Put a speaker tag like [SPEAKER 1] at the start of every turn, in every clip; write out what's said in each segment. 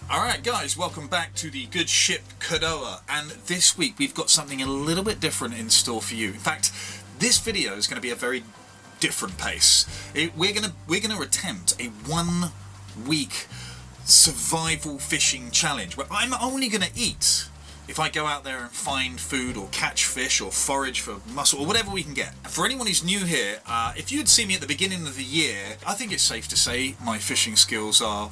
[SPEAKER 1] Alright guys, welcome back to the good ship Cadoha, and this week we've got something a little bit different in store for you. In fact, this video is going to be a very different pace. We're gonna attempt a 1 week survival fishing challenge where I'm only going to eat if I go out there and find food or catch fish or forage for mussel or whatever we can get. For anyone who's new here, if you had seen me at the beginning of the year, I think it's safe to say my fishing skills are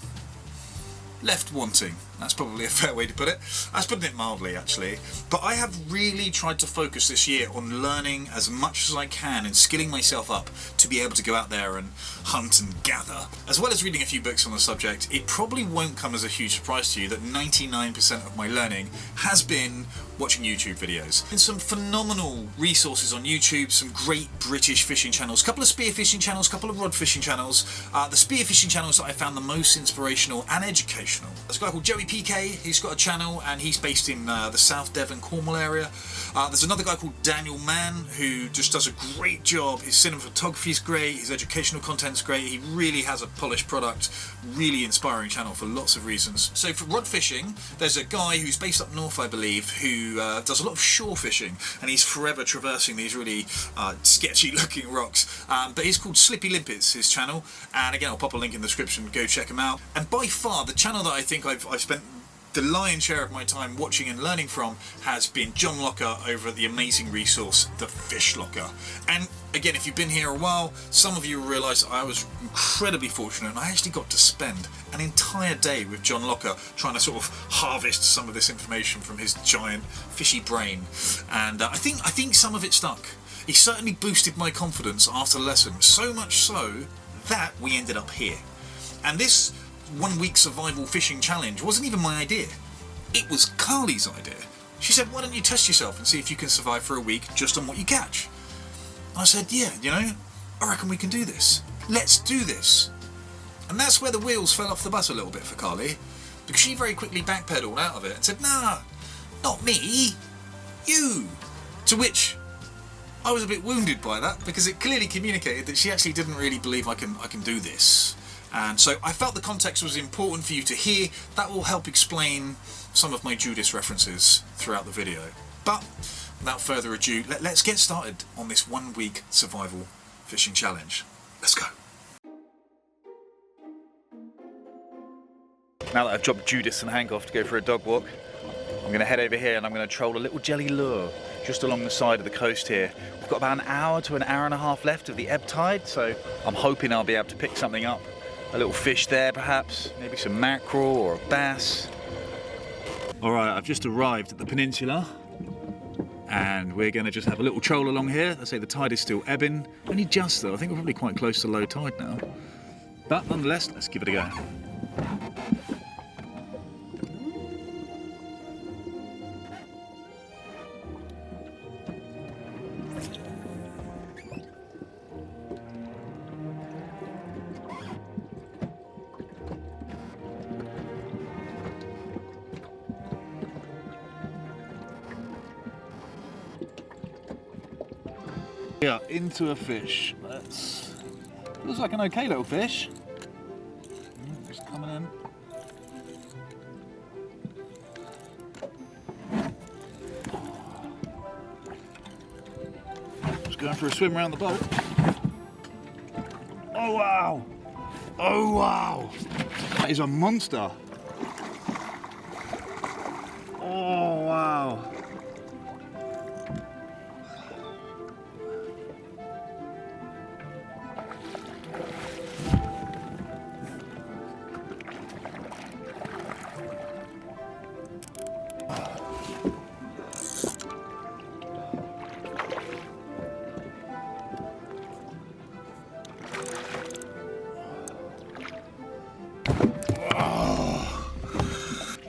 [SPEAKER 1] left wanting. That's probably a fair way to put it. That's putting it mildly, actually. But I have really tried to focus this year on learning as much as I can and skilling myself up to be able to go out there and hunt and gather. As well as reading a few books on the subject, it probably won't come as a huge surprise to you that 99% of my learning has been watching YouTube videos. And some phenomenal resources on YouTube, some great British fishing channels, a couple of spear fishing channels, a couple of rod fishing channels. The spear fishing channels that I found the most inspirational and educational. There's a guy called Joey PK, he's got a channel and he's based in the South Devon, Cornwall area. There's another guy called Daniel Mann who just does a great job. His cinematography is great, his educational content's great, he really has a polished product, really inspiring channel for lots of reasons. So for rod fishing, there's a guy who's based up north, I believe, who does a lot of shore fishing, and he's forever traversing these really sketchy looking rocks. But he's called Slippy Limpets, his channel, and again I'll pop a link in the description, go check him out. And by far the channel that I think I've spent the lion's share of my time watching and learning from has been John Locker over at the amazing resource, The Fish Locker. And again, if you've been here a while, some of you will realise I was incredibly fortunate and I actually got to spend an entire day with John Locker trying to sort of harvest some of this information from his giant fishy brain. And I think some of it stuck. He certainly boosted my confidence after the lesson, so much so that we ended up here. And this 1 week survival fishing challenge wasn't even my idea. It was Carly's idea. She said, why don't you test yourself and see if you can survive for a week just on what you catch? I said, yeah, you know, I reckon we can do this. Let's do this. And that's where the wheels fell off the bus a little bit for Carly, because she very quickly backpedaled out of it and said, nah, not me, you. To which I was a bit wounded by that, because it clearly communicated that she actually didn't really believe I can do this. And so I felt the context was important for you to hear. That will help explain some of my Judas references throughout the video. But without further ado, let's get started on this 1 week survival fishing challenge. Let's go. Now that I've dropped Judas and Hank off to go for a dog walk, I'm going to head over here and I'm going to troll a little jelly lure just along the side of the coast here. We've got about an hour to an hour and a half left of the ebb tide, so I'm hoping I'll be able to pick something up. A little fish there perhaps, maybe some mackerel or a bass. Alright, I've just arrived at the peninsula and we're going to just have a little troll along here. I say the tide is still ebbing, only just though. I think we're probably quite close to low tide now. But nonetheless, let's give it a go. Yeah, into a fish. That's looks like an okay little fish. Just coming in. Just going for a swim around the boat. Oh wow! Oh wow! That is a monster. Oh wow!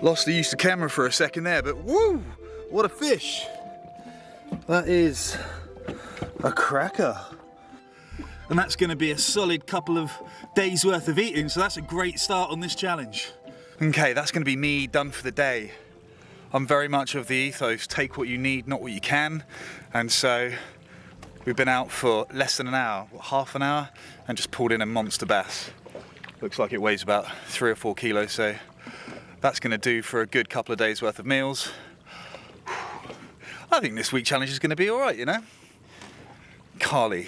[SPEAKER 1] Lost the use of camera for a second there, but woo! What a fish! That is a cracker. And that's going to be a solid couple of days worth of eating, so that's a great start on this challenge. Okay, that's going to be me done for the day. I'm very much of the ethos, take what you need, not what you can. And so we've been out for less than an hour, half an hour, and just pulled in a monster bass. Looks like it weighs about 3 or 4 kilos, so That's going to do for a good couple of days worth of meals. I think this week challenge is going to be all right, you know. Carly,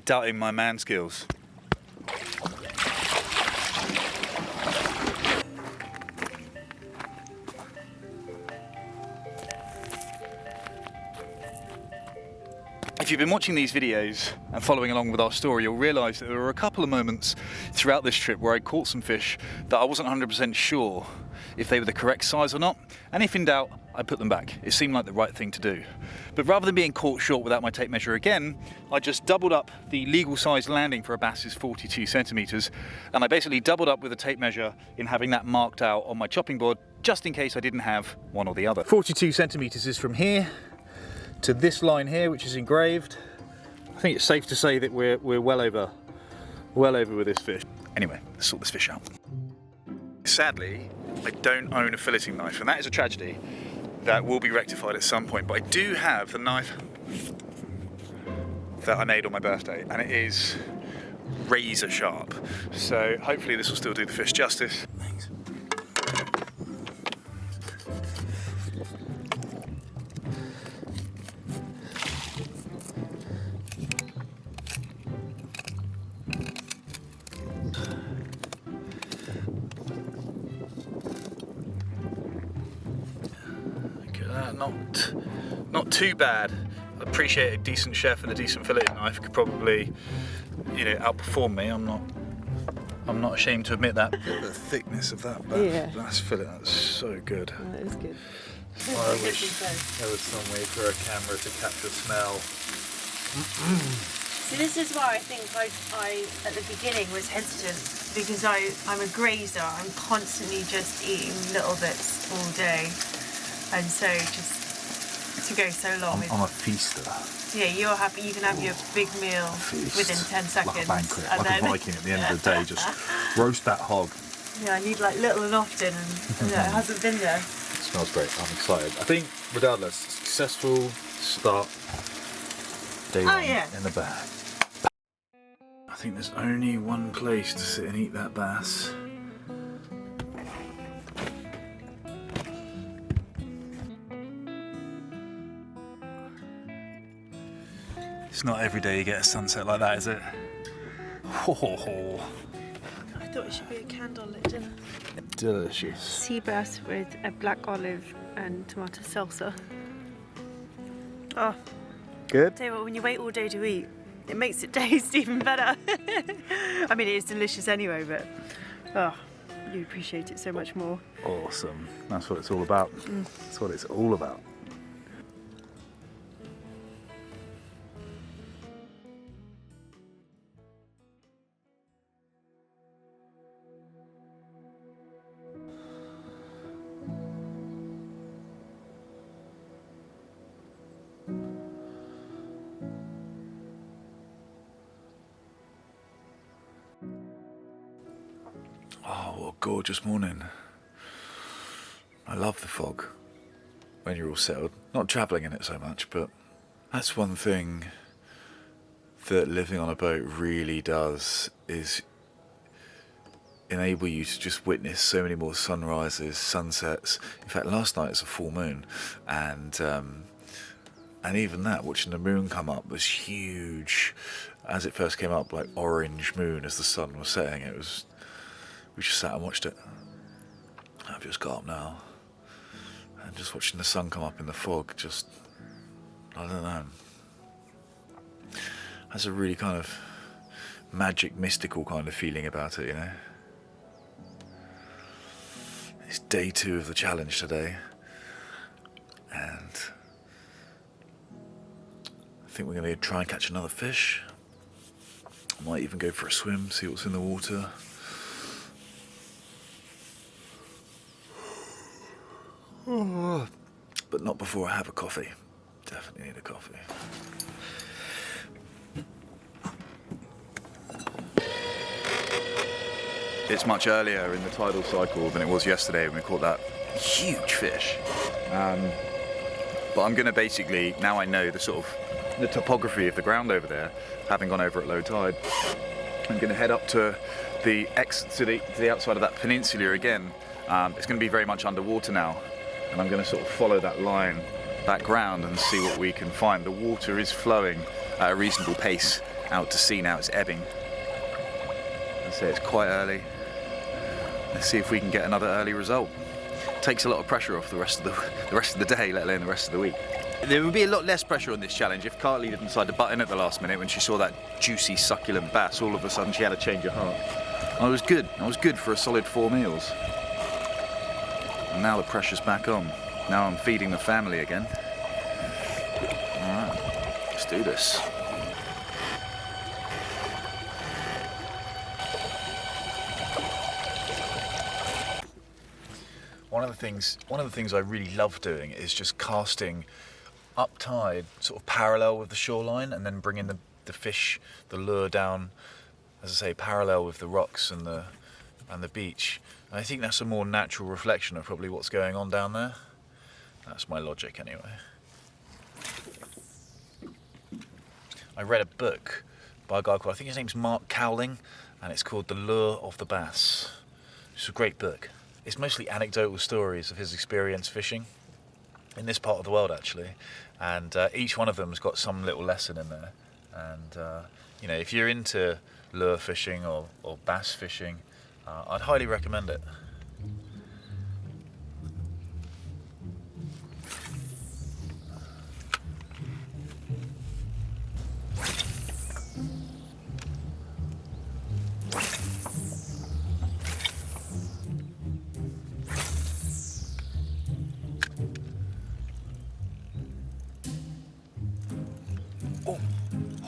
[SPEAKER 1] doubting my man skills. If you've been watching these videos and following along with our story, you'll realise that there were a couple of moments throughout this trip where I caught some fish that I wasn't 100% sure if they were the correct size or not, and if in doubt, I put them back. It seemed like the right thing to do. But rather than being caught short without my tape measure again, I just doubled up. The legal size landing for a bass is 42 centimetres, and I basically doubled up with a tape measure in having that marked out on my chopping board, just in case I didn't have one or the other. 42 centimetres is from here to this line here, which is engraved. I think it's safe to say that we're well over with this fish. Anyway, let's sort this fish out. Sadly, I don't own a filleting knife, and that is a tragedy that will be rectified at some point, but I do have the knife that I made on my birthday, and it is razor sharp. So hopefully this will still do the fish justice. Thanks. Not too bad. I appreciate a decent chef and a decent filleting knife could probably, you know, outperform me. I'm not ashamed to admit that. Look at the thickness of that bass fillet. That's so good.
[SPEAKER 2] Oh, that is good.
[SPEAKER 1] I wish there was some way for a camera to capture smell.
[SPEAKER 2] So this is why I think I at the beginning was hesitant, because I'm a grazer. I'm constantly just eating little bits all day, and so just to go so long.
[SPEAKER 1] I'm a feaster.
[SPEAKER 2] Yeah, you're happy. You can have your big meal within 10 seconds.
[SPEAKER 1] Like a banquet, like a Viking at the end of the day. Just roast that hog.
[SPEAKER 2] Yeah, I need like little and often, and it hasn't been there.
[SPEAKER 1] It smells great. I'm excited. I think, regardless, successful start. Day one in the bag. I think there's only one place to sit and eat that bass. It's not every day you get a sunset like that, is it? Oh.
[SPEAKER 2] I thought it should be a candlelit dinner.
[SPEAKER 1] Delicious.
[SPEAKER 2] Sea bass with a black olive and tomato salsa. Oh.
[SPEAKER 1] Good?
[SPEAKER 2] Tell you what, when you wait all day to eat, it makes it taste even better. I mean, it is delicious anyway, but you appreciate it so much more.
[SPEAKER 1] Awesome. That's what it's all about. That's what it's all about. Oh, what a gorgeous morning. I love the fog when you're all settled. Not travelling in it so much, but that's one thing that living on a boat really does, is enable you to just witness so many more sunrises, sunsets. In fact, last night was a full moon, and even that, watching the moon come up was huge. As it first came up, like orange moon as the sun was setting. We just sat and watched it. I've just got up now, and just watching the sun come up in the fog, just, I don't know, has a really kind of magic, mystical kind of feeling about it, you know. It's day 2 of the challenge today, and I think we're going to try and catch another fish. I might even go for a swim, see what's in the water. But not before I have a coffee. Definitely need a coffee. It's much earlier in the tidal cycle than it was yesterday when we caught that huge fish. But I'm going to basically, now I know the sort of the topography of the ground over there, having gone over at low tide, I'm going to head up to the outside of that peninsula again It's going to be very much underwater now, and I'm going to sort of follow that line back round and see what we can find. The water is flowing at a reasonable pace out to sea now. It's ebbing. I'd say it's quite early. Let's see if we can get another early result. Takes a lot of pressure off the rest of the day, let alone the rest of the week. There would be a lot less pressure on this challenge if Carly didn't decide to butt in at the last minute when she saw that juicy, succulent bass. All of a sudden she had a change of heart. I was good for a solid 4 meals. And now the pressure's back on. Now I'm feeding the family again. Alright, let's do this. One of the things I really love doing is just casting up tide, sort of parallel with the shoreline, and then bringing the fish, the lure down, as I say, parallel with the rocks and the beach. And I think that's a more natural reflection of probably what's going on down there. That's my logic anyway. I read a book by a guy called, I think his name's Mark Cowling, and it's called The Lure of the Bass. It's a great book. It's mostly anecdotal stories of his experience fishing in this part of the world, actually, and each one of them's got some little lesson in there. And you know, if you're into lure fishing or bass fishing, I'd highly recommend it.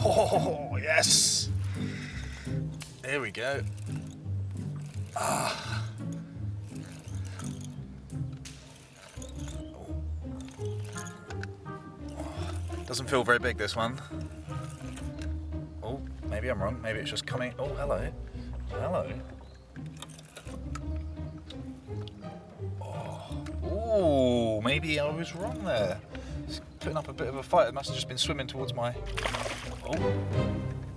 [SPEAKER 1] Oh, yes! There we go. Ah. Doesn't feel very big, this one. Oh, maybe I'm wrong. Maybe it's just coming. Oh, hello. Hello. Oh, ooh, maybe I was wrong there. It's putting up a bit of a fight. It must have just been swimming towards my... Oh,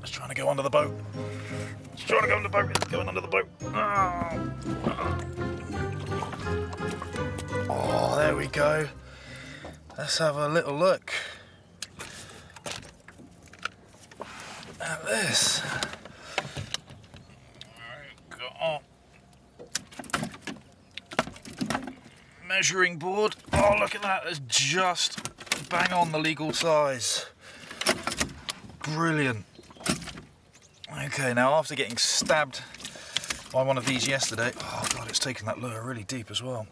[SPEAKER 1] it's trying to go under the boat. It's trying to go under the boat. It's going under the boat. Oh, there we go. Let's have a little look at this. Got measuring board. Oh, look at that. It's just bang on the legal size. Brilliant. Okay, now after getting stabbed by one of these yesterday, oh god, it's taken that lure really deep as well.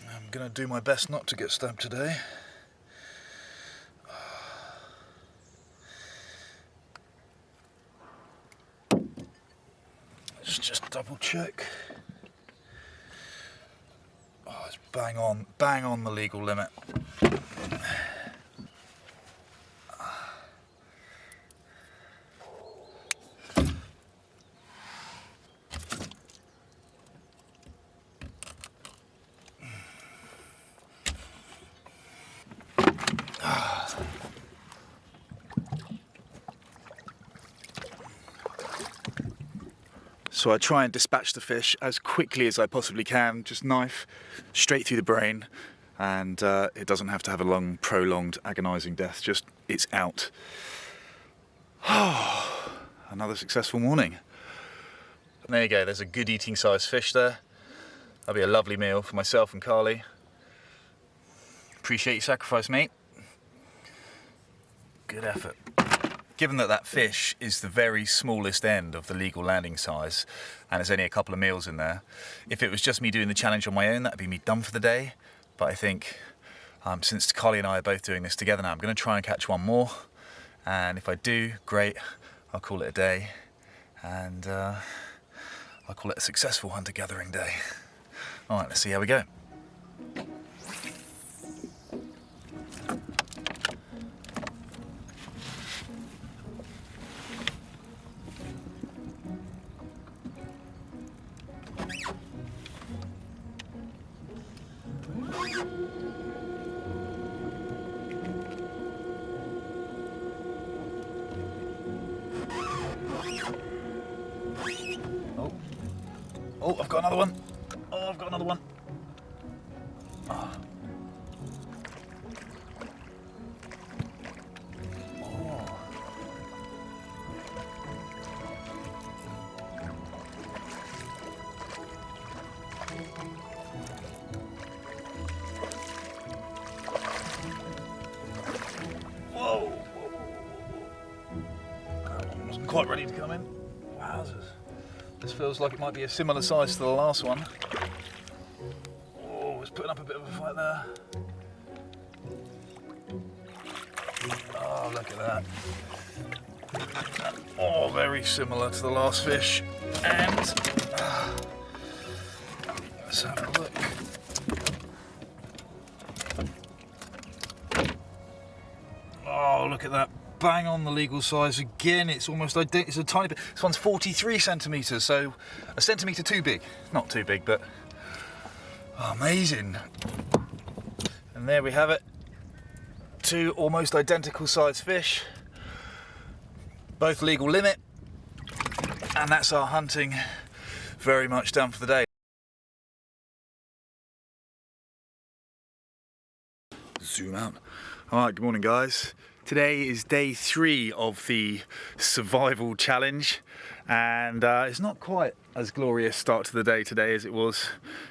[SPEAKER 1] I'm gonna do my best not to get stabbed today. Let's just double check. Oh, it's bang on the legal limit. So I try and dispatch the fish as quickly as I possibly can, just knife straight through the brain, and it doesn't have to have a long, prolonged, agonising death, just it's out. Another successful morning. There you go, there's a good eating size fish there. That'll be a lovely meal for myself and Carly. Appreciate your sacrifice, mate. Good effort. Given that that fish is the very smallest end of the legal landing size and there's only a couple of meals in there, if it was just me doing the challenge on my own, that'd be me done for the day. But I think since Carly and I are both doing this together now, I'm going to try and catch one more, and if I do, great, I'll call it a day, and I'll call it a successful hunter-gathering day. Alright, let's see how we go. Oh, I've got another one. Oh, I've got another one. Oh. Whoa! That one wasn't quite ready to come in. Wowzers. This feels like it might be a similar size to the last one. Oh, it's putting up a bit of a fight there. Oh, look at that. Oh, very similar to the last fish. And let's have a look. Oh, look at that. Bang on the legal size again. It's almost identical. It's a tiny bit. This one's 43 centimetres, so a centimetre too big. Not too big, but amazing. And there we have it. Two almost identical sized fish. Both legal limit. And that's our hunting very much done for the day. Zoom out. Alright, good morning guys. Today is day 3 of the survival challenge, and it's not quite as glorious start to the day today as it was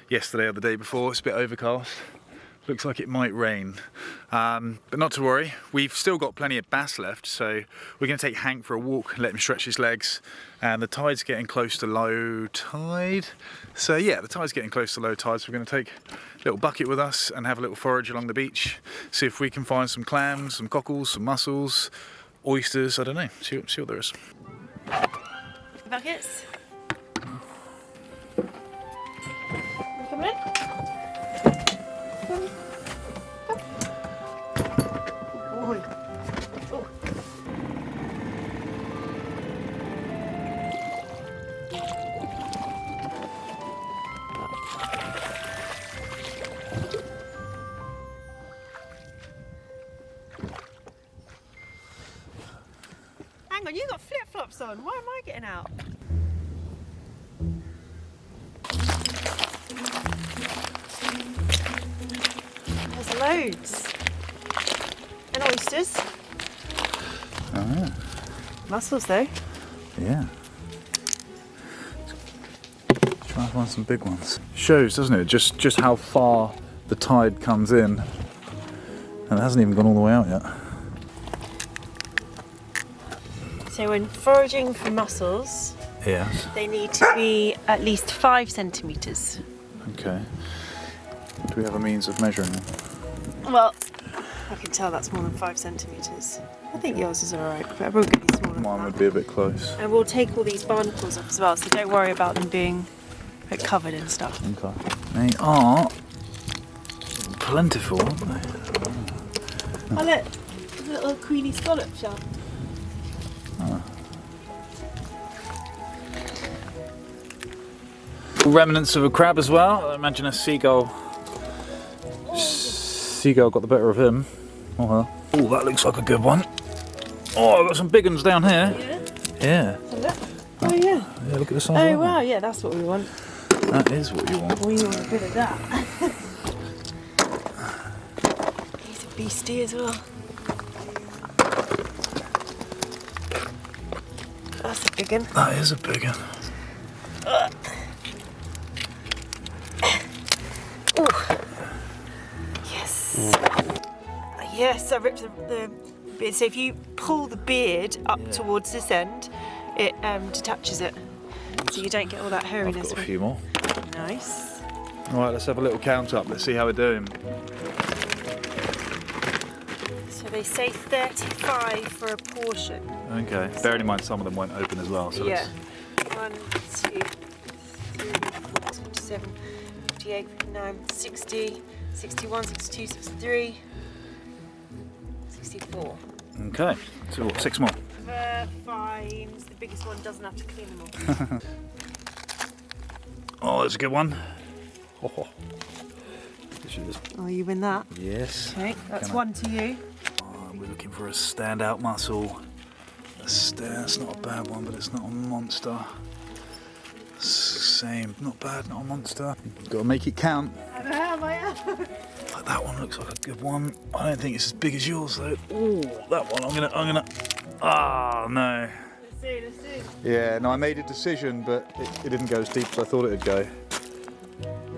[SPEAKER 1] yesterday or the day before. It's a bit overcast. Looks like it might rain, but not to worry. We've still got plenty of bass left, so we're going to take Hank for a walk and let him stretch his legs. And the tide's getting close to low tide. So yeah, the tide's getting close to low tide, so we're going to take a little bucket with us and have a little forage along the beach. See if we can find some clams, some cockles, some mussels, oysters, I don't know. See what there is.
[SPEAKER 2] Buckets. You coming in? Oh. Hang on, you got flip-flops on. Why am I getting out? There's loads. And oysters.
[SPEAKER 1] Oh yeah.
[SPEAKER 2] Mussels though.
[SPEAKER 1] Yeah. Try and find some big ones. Shows, doesn't it, just how far the tide comes in. And it hasn't even gone all the way out yet.
[SPEAKER 2] So when foraging for mussels,
[SPEAKER 1] Yes.
[SPEAKER 2] they need to be at least 5 centimetres.
[SPEAKER 1] Okay. Do we have a means of measuring them?
[SPEAKER 2] Well, I can tell that's more than 5 centimetres. I think yours is alright, but we're going to be smaller.
[SPEAKER 1] Mine would be a bit close.
[SPEAKER 2] And we'll take all these barnacles off as well, so don't worry about them being like, covered in stuff.
[SPEAKER 1] Okay. They are plentiful, aren't they?
[SPEAKER 2] Oh look, a little queenie scallop shell.
[SPEAKER 1] Oh. Remnants of a crab as well. I imagine a seagull. Seagull got the better of him. Oh, well. Oh, that looks like a good one. Oh, I've got some big ones down here.
[SPEAKER 2] Yeah?
[SPEAKER 1] Yeah.
[SPEAKER 2] Look. Oh yeah.
[SPEAKER 1] Yeah, look at the size.
[SPEAKER 2] Oh
[SPEAKER 1] of
[SPEAKER 2] wow,
[SPEAKER 1] that.
[SPEAKER 2] yeah, that's what we want.
[SPEAKER 1] That is what you want.
[SPEAKER 2] We want a bit of that. He's a beastie as well. That's a big one.
[SPEAKER 1] That is a big one.
[SPEAKER 2] Yes. Yes, I ripped the beard. So if you pull the beard up towards this end, it detaches it. So you don't get all that
[SPEAKER 1] I've
[SPEAKER 2] hairiness.
[SPEAKER 1] got a few more.
[SPEAKER 2] Nice.
[SPEAKER 1] Alright, let's have a little count up. Let's see how we're doing.
[SPEAKER 2] So they say 35 for a portion.
[SPEAKER 1] Okay. Bearing in mind some of them won't open as well. So
[SPEAKER 2] Yeah.
[SPEAKER 1] let's...
[SPEAKER 2] 1, 2, 3, 4, 57, 58, 59, 60, 61, 62, 63, 64.
[SPEAKER 1] Okay. So what, 6 more.
[SPEAKER 2] Fines. The biggest one doesn't have to clean them all.
[SPEAKER 1] Oh, that's a good one. Oh.
[SPEAKER 2] Oh, you win that.
[SPEAKER 1] Yes.
[SPEAKER 2] Okay, that's one to you.
[SPEAKER 1] Oh, we're looking for a standout mussel. It's not a bad one, but it's not a monster. same. Not bad, not a monster. Got to make it count.
[SPEAKER 2] I am.
[SPEAKER 1] Like that one looks like a good one. I don't think it's as big as yours though. Ooh, that one. I'm gonna. Ah, no.
[SPEAKER 2] Let's see.
[SPEAKER 1] Yeah, no, I made a decision, but it didn't go as deep as I thought it'd go.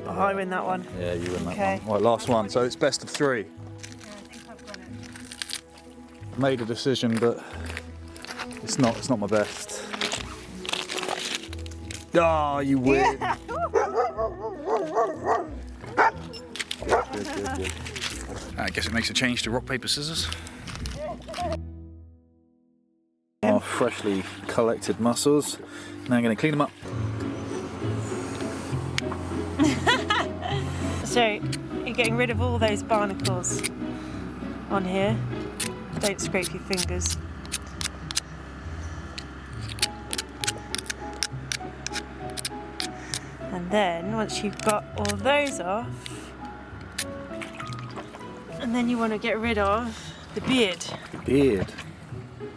[SPEAKER 2] Oh, I win that one.
[SPEAKER 1] Yeah, you win that
[SPEAKER 2] Okay.
[SPEAKER 1] one. Right, last one. So it's best of 3.
[SPEAKER 2] Yeah, I think I've got it.
[SPEAKER 1] Made a decision, but it's not my best. Ah, you win.
[SPEAKER 2] Yeah.
[SPEAKER 1] Good. I guess it makes a change to rock, paper, scissors. Our freshly collected mussels. Now I'm going to clean them up.
[SPEAKER 2] So you're getting rid of all those barnacles on here. Don't scrape your fingers. And then once you've got all those off, and then you want to get rid of the beard,
[SPEAKER 1] Beard.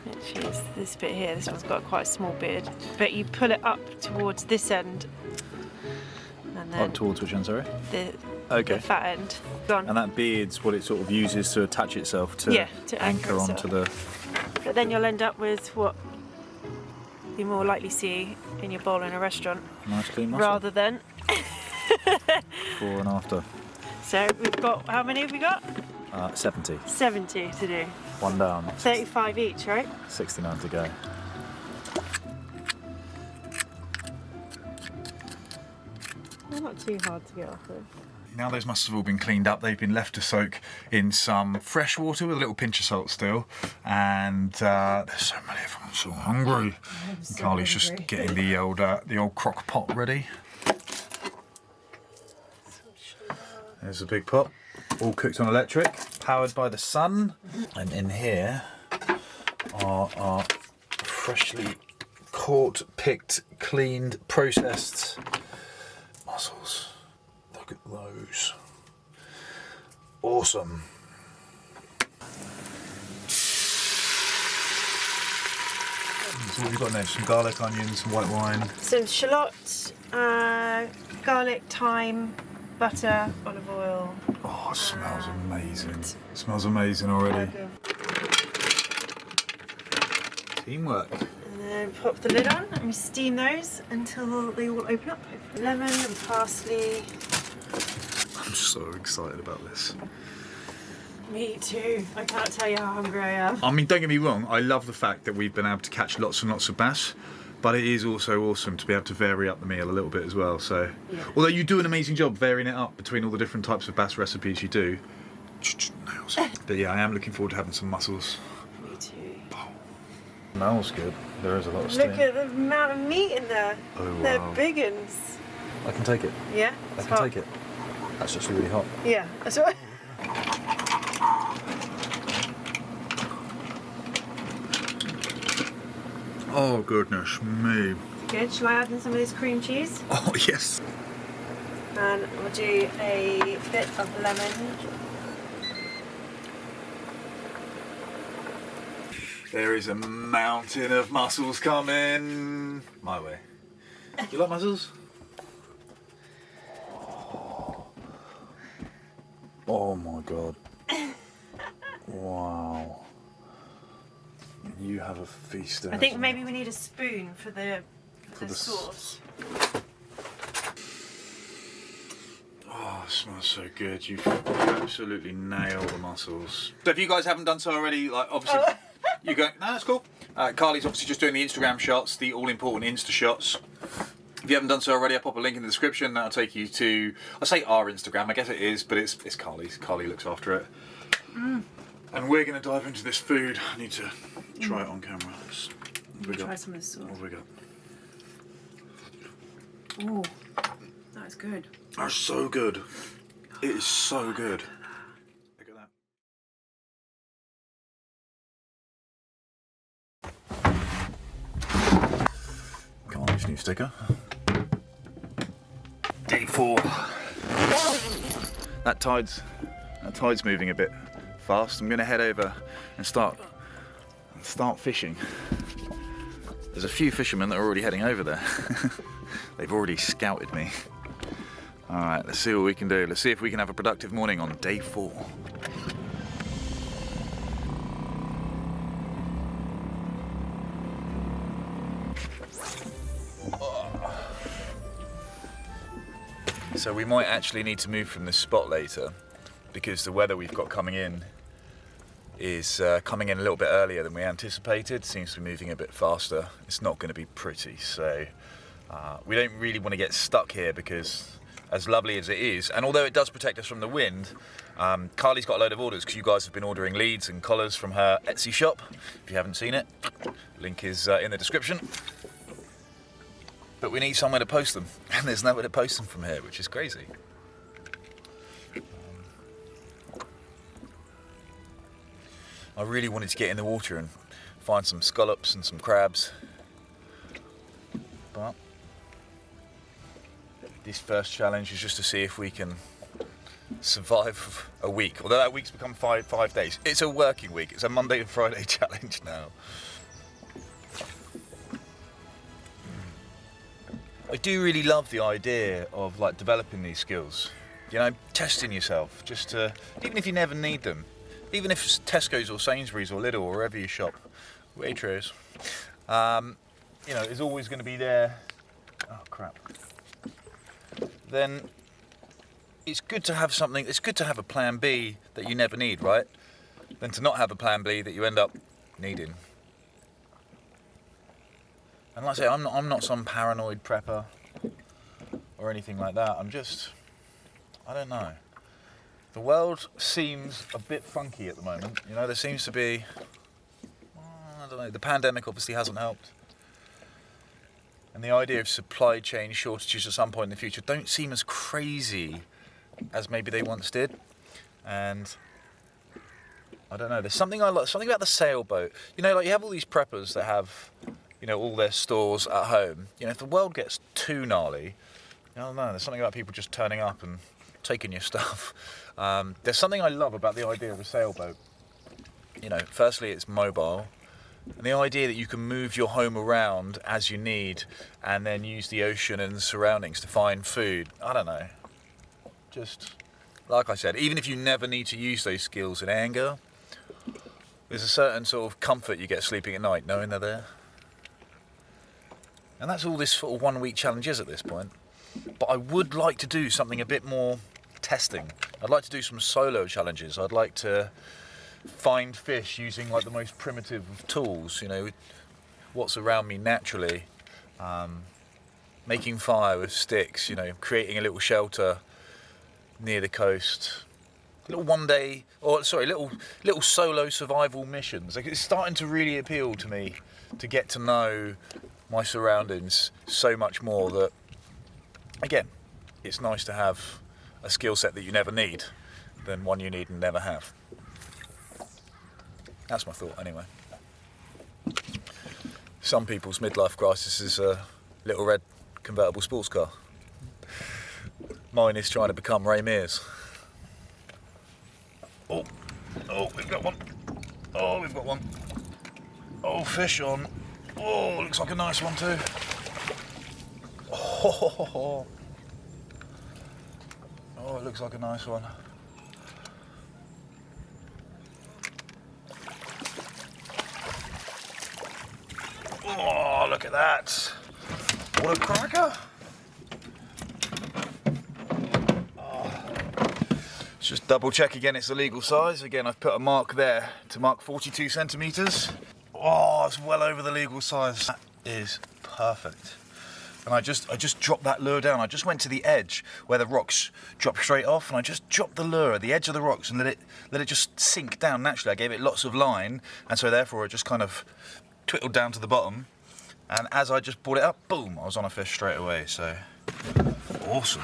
[SPEAKER 2] which is this bit here. This one's got quite a small beard, but you pull it up towards this end, and then
[SPEAKER 1] Up towards which end, sorry?
[SPEAKER 2] the
[SPEAKER 1] Okay.
[SPEAKER 2] fat end gone.
[SPEAKER 1] And that beard's what it sort of uses to attach itself to,
[SPEAKER 2] Yeah, to anchor
[SPEAKER 1] onto the...
[SPEAKER 2] But then you'll end up with what you more likely see in your bowl in a restaurant,
[SPEAKER 1] Nice clean mussel.
[SPEAKER 2] rather than.
[SPEAKER 1] Before and after.
[SPEAKER 2] So we've got, how many have we got?
[SPEAKER 1] 70.
[SPEAKER 2] 70 to do.
[SPEAKER 1] One down.
[SPEAKER 2] 35 each, right?
[SPEAKER 1] 69 to go.
[SPEAKER 2] They're not too hard to get off with.
[SPEAKER 1] Now those mussels have all been cleaned up, they've been left to soak in some fresh water with a little pinch of salt still. And there's so many of them, I'm so hungry. And Carly's just getting the old crock pot ready. There's a big pot, all cooked on electric, powered by the sun. And in here are our freshly caught, picked, cleaned, processed mussels. Look at those. Awesome. So what have you got next? Some garlic, onions, some white wine.
[SPEAKER 2] Some shallot, garlic, thyme, butter, olive oil.
[SPEAKER 1] Oh, it smells amazing. It smells amazing already. Teamwork.
[SPEAKER 2] And then pop the lid on and we steam those until they all open up. Lemon and parsley.
[SPEAKER 1] I'm so excited about this.
[SPEAKER 2] Me too. I can't tell you how hungry I am.
[SPEAKER 1] I mean, don't get me wrong, I love the fact that we've been able to catch lots and lots of bass, but it is also awesome to be able to vary up the meal a little bit as well. So,
[SPEAKER 2] Yeah.
[SPEAKER 1] although you do an amazing job varying it up between all the different types of bass recipes you do, nails. But yeah, I am looking forward to having some mussels.
[SPEAKER 2] Me too.
[SPEAKER 1] Smells good. There is a lot of steam.
[SPEAKER 2] Look at the amount of meat in there.
[SPEAKER 1] Oh,
[SPEAKER 2] They're
[SPEAKER 1] wow.
[SPEAKER 2] big uns.
[SPEAKER 1] I can take it.
[SPEAKER 2] Yeah?
[SPEAKER 1] I
[SPEAKER 2] It's
[SPEAKER 1] can
[SPEAKER 2] hot.
[SPEAKER 1] take it. That's just really hot.
[SPEAKER 2] Yeah, that's what.
[SPEAKER 1] Oh goodness me.
[SPEAKER 2] Good. Shall I add in some of this cream cheese?
[SPEAKER 1] Oh yes.
[SPEAKER 2] And we'll do a bit of lemon.
[SPEAKER 1] There is a mountain of mussels coming my way. You like mussels? Oh my god. Wow. You have a feast.
[SPEAKER 2] I think maybe we need a spoon for the
[SPEAKER 1] the
[SPEAKER 2] sauce.
[SPEAKER 1] Oh, it smells so good. You've absolutely nailed the mussels. So if you guys haven't done so already, like obviously you go, no, that's cool. Carly's obviously just doing the Instagram shots, the all-important Insta shots. If you haven't done so already, I'll pop a link in the description. That'll take you to, I say our Instagram, I guess it is, but it's Carly's. Carly looks after it. And we're going to dive into this food. I need to try it on camera. What have we got?
[SPEAKER 2] Try some of the sauce.
[SPEAKER 1] What have we got?
[SPEAKER 2] Oh, that is good.
[SPEAKER 1] That's so good. It is so good. Look at that. Carly's new sticker. Day 4. That tide's moving a bit fast. I'm going to head over and start fishing. There's a few fishermen that are already heading over there. They've already scouted me. Alright, let's see what we can do. Let's see if we can have a productive morning on day 4. So we might actually need to move from this spot later because the weather we've got coming in is coming in a little bit earlier than we anticipated. Seems to be moving a bit faster. It's not going to be pretty, so we don't really want to get stuck here because as lovely as it is, and although it does protect us from the wind, Carly's got a load of orders because you guys have been ordering leads and collars from her Etsy shop. If you haven't seen it, link is in the description. But we need somewhere to post them, and there's nowhere to post them from here, which is crazy. I really wanted to get in the water and find some scallops and some crabs, but this first challenge is just to see if we can survive a week. Although that week's become five days. It's a working week. It's a Monday to Friday challenge now. I do really love the idea of like developing these skills. You know, testing yourself, just to, even if you never need them. Even if it's Tesco's or Sainsbury's or Lidl or wherever you shop, Waitrose, you know, is always going to be there. Oh crap. Then it's good to have something. It's good to have a plan B that you never need, right? Than to not have a plan B that you end up needing. And like I say, I'm not some paranoid prepper or anything like that. I'm just, I don't know. The world seems a bit funky at the moment. You know, there seems to be, I don't know, the pandemic obviously hasn't helped. And the idea of supply chain shortages at some point in the future don't seem as crazy as maybe they once did. And I don't know, there's something I like, something about the sailboat. You know, like you have all these preppers that have, you know, all their stores at home. You know, if the world gets too gnarly, I don't know, there's something about people just turning up and taking your stuff. There's something I love about the idea of a sailboat. You know, firstly, it's mobile, and the idea that you can move your home around as you need, and then use the ocean and the surroundings to find food. I don't know. Just like I said, even if you never need to use those skills in anger, there's a certain sort of comfort you get sleeping at night, knowing they're there. And that's all this sort of 1 week challenge is at this point. But I would like to do something a bit more testing. I'd like to do some solo challenges. I'd like to find fish using like the most primitive of tools, you know, what's around me naturally. Making fire with sticks, you know, creating a little shelter near the coast. Little little solo survival missions. Like, it's starting to really appeal to me to get to know my surroundings so much more that, again, it's nice to have a skill set that you never need than one you need and never have. That's my thought anyway. Some people's midlife crisis is a little red convertible sports car. Mine is trying to become Ray Mears. Oh, we've got one. Oh, we've got one. Oh, fish on. Oh, looks like a nice one too. Oh, it looks like a nice one. Oh, look at that. What a cracker. Let's just double check again it's the legal size. Again, I've put a mark there to mark 42 centimetres. Oh, it's well over the legal size. That is perfect. And I just dropped that lure down. I just went to the edge where the rocks drop straight off, and I just dropped the lure at the edge of the rocks and let it just sink down naturally. I gave it lots of line, and so therefore it just kind of twiddled down to the bottom. And as I just brought it up, boom, I was on a fish straight away. So awesome.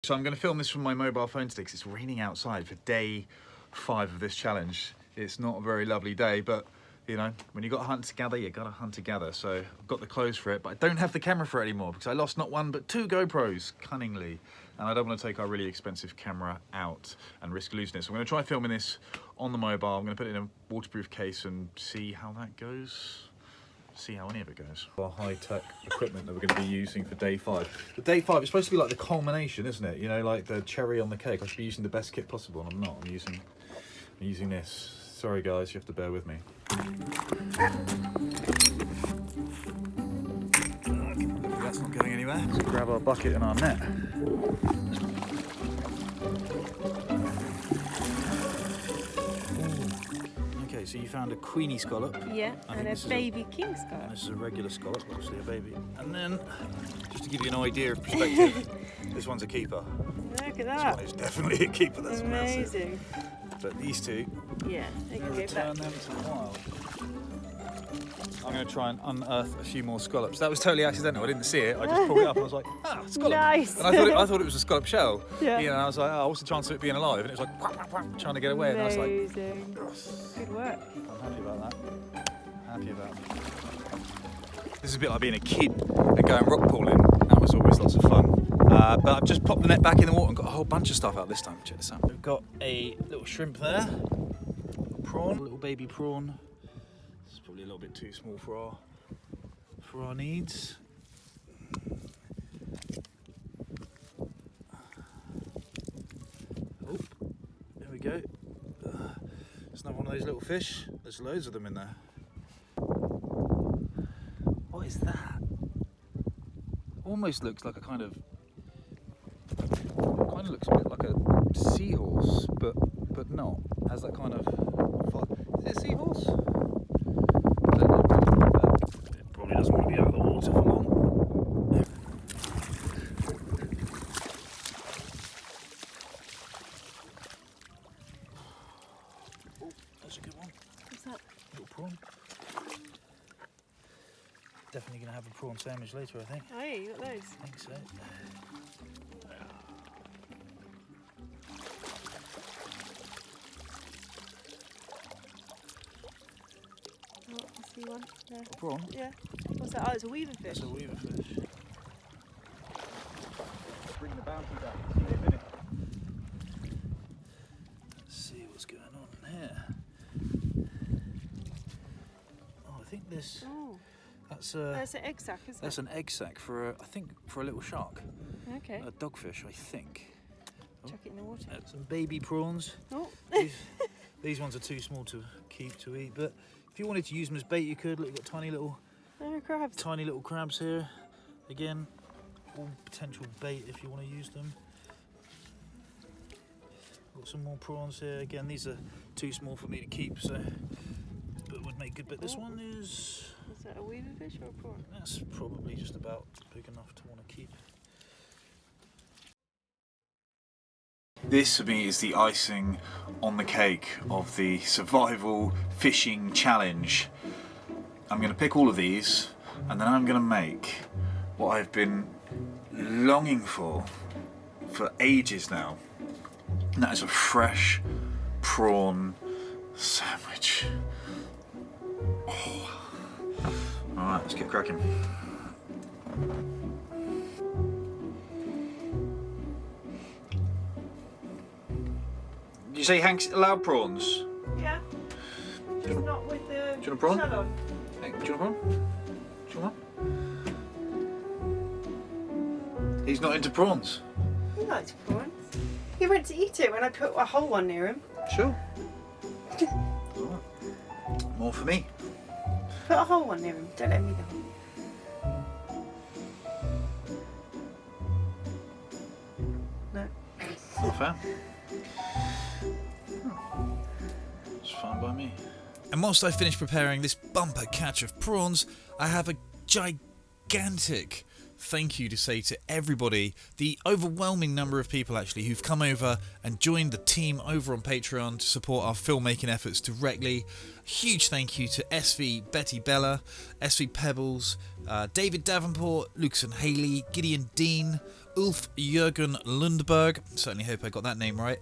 [SPEAKER 1] So I'm going to film this from my mobile phone sticks. It's raining outside for day 5 of this challenge. It's not a very lovely day, but You know, when you got to hunt together, you got to hunt together. So I've got the clothes for it, but I don't have the camera for it anymore because I lost not one but 2 GoPros cunningly, and I don't want to take our really expensive camera out and risk losing it. So I'm going to try filming this on the mobile. I'm going to put it in a waterproof case and see how that goes. See how any of it goes. Our high-tech equipment that we're going to be using for day 5. But day 5 is supposed to be like the culmination, isn't it? You know, like the cherry on the cake. I should be using the best kit possible, and I'm not. I'm using this. Sorry guys, you have to bear with me. That's not going anywhere. Let's grab our bucket and our net. Okay, so you found a queenie scallop.
[SPEAKER 2] Yeah, and a baby king scallop.
[SPEAKER 1] This is a regular scallop, obviously a baby. And then, just to give you an idea of perspective, this one's a keeper.
[SPEAKER 2] Look at that.
[SPEAKER 1] This one is definitely a keeper. That's
[SPEAKER 2] amazing.
[SPEAKER 1] Massive. But these two,
[SPEAKER 2] yeah, they can
[SPEAKER 1] return them to the wild. I'm going to try and unearth a few more scallops. That was totally accidental. I didn't see it. I just pulled it up and I was like, scallop.
[SPEAKER 2] Nice.
[SPEAKER 1] And I thought it was a scallop shell. Yeah. And I was like, oh, what's the chance of it being alive? And it was like, quack, quack, quack, trying to get away.
[SPEAKER 2] Amazing.
[SPEAKER 1] And I was like,
[SPEAKER 2] good work.
[SPEAKER 1] I'm happy about that. Happy about that. This is a bit like being a kid and going rock pooling. That was always lots of fun. But I've just popped the net back in the water and got a whole bunch of stuff out this time. Check this out. We've got a little shrimp there, a prawn, a little baby prawn. It's probably a little bit too small for our needs. Oh, there we go. It's another one of those little fish. There's loads of them in there. What is that? Almost looks like a kind of looks a bit like a seahorse, but not. Has that kind of. Is it a seahorse? I don't know. It probably doesn't want to be out of the water for long. Oh, that's a good one.
[SPEAKER 2] What's that?
[SPEAKER 1] Little prawn. Definitely going to have a prawn sandwich later, I think.
[SPEAKER 2] Oh, yeah, you got those.
[SPEAKER 1] I think so.
[SPEAKER 2] Oh, I see one there.
[SPEAKER 1] A prawn?
[SPEAKER 2] Yeah. What's that? Oh, it's a weaver fish.
[SPEAKER 1] It's a weaver fish. Bring the bounty down. See you in a minute. Let's see what's going on here. Oh, I think this.
[SPEAKER 2] Oh.
[SPEAKER 1] That's
[SPEAKER 2] an egg sac, isn't it?
[SPEAKER 1] That's an egg sac for I think for a little shark.
[SPEAKER 2] Okay.
[SPEAKER 1] A dogfish, I think.
[SPEAKER 2] Chuck it in the water.
[SPEAKER 1] Some baby prawns.
[SPEAKER 2] Oh.
[SPEAKER 1] These ones are too small to keep to eat, but if you wanted to use them as bait, you could. Look, you've got tiny little crabs here. Again, all potential bait if you want to use them. Got some more prawns here. Again, these are too small for me to keep, so but would make good. But this one is.
[SPEAKER 2] Is that a weaver fish or a prawn?
[SPEAKER 1] That's probably just about big enough to want to keep. This for me is the icing on the cake of the survival fishing challenge. I'm going to pick all of these and then I'm going to make what I've been longing for ages now. And that is a fresh prawn sandwich. Oh. Alright, let's get cracking. Did you say Hank's allowed prawns?
[SPEAKER 2] Yeah. Just not with the
[SPEAKER 1] do you want a prawn?
[SPEAKER 2] shell on.
[SPEAKER 1] Hank, do you want a prawn? Do you want one? He's not into prawns.
[SPEAKER 2] He likes prawns. He went to eat it when I put a whole one near him.
[SPEAKER 1] Sure. Right. More for me.
[SPEAKER 2] Put a whole one near him. Don't let me down. No.
[SPEAKER 1] Not fair. It's fine by me. And whilst I finish preparing this bumper catch of prawns, I have a gigantic thank you to say to everybody, the overwhelming number of people actually who've come over and joined the team over on Patreon to support our filmmaking efforts directly. A huge thank you to SV Betty Bella, SV Pebbles, David Davenport, Lucas and Haley, Gideon Dean, Ulf Jürgen Lundberg. Certainly hope I got that name right.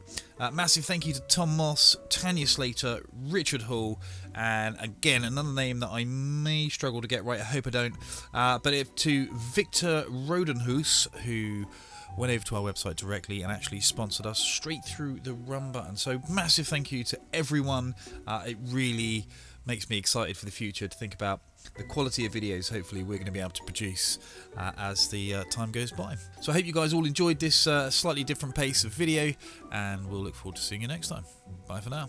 [SPEAKER 1] Massive thank you to Tom Moss, Tanya Slater, Richard Hall, and again another name that I may struggle to get right. I hope I don't. To Victor Rodenhus, who went over to our website directly and actually sponsored us straight through the run button. So massive thank you to everyone. It really makes me excited for the future to think about the quality of videos hopefully we're going to be able to produce as the time goes by. So I hope you guys all enjoyed this slightly different pace of video, and we'll look forward to seeing you next time. Bye for now.